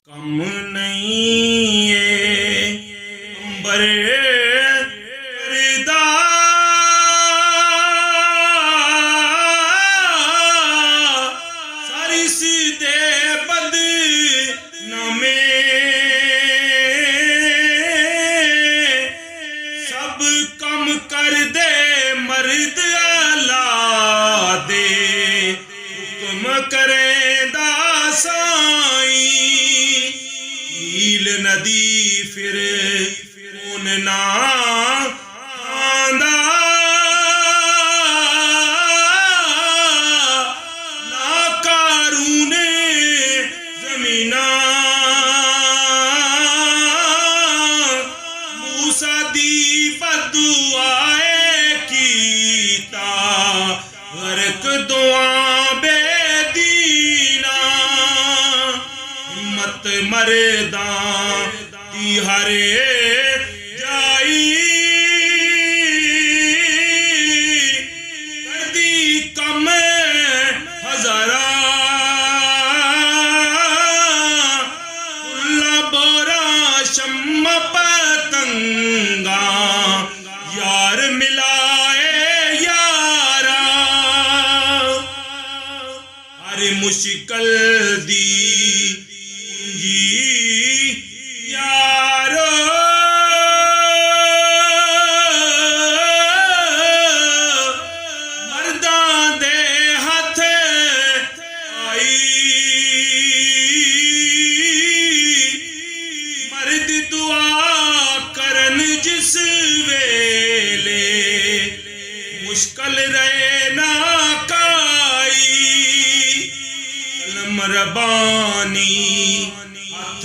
कम नहीं है अंबर करदा सारिस दे बदनामे सब कम कर दे मर्द अल्लाह दे हुक्म करेंदा साईं नील नदी फिर खून ना आंदा ना कारून जमीना मूसा दी बदुआए कीता गरक दुआ मर्दां दी हरे जाई करदी कम हजारा खुला बोरा शम्म पतंगा यार मिलाए यारा हर मुश्किल दी यारो मर्दां दे हथ आई मर्द दुआ करन जिस वेले मुश्किल रहे ना काई कलम रबानी हथ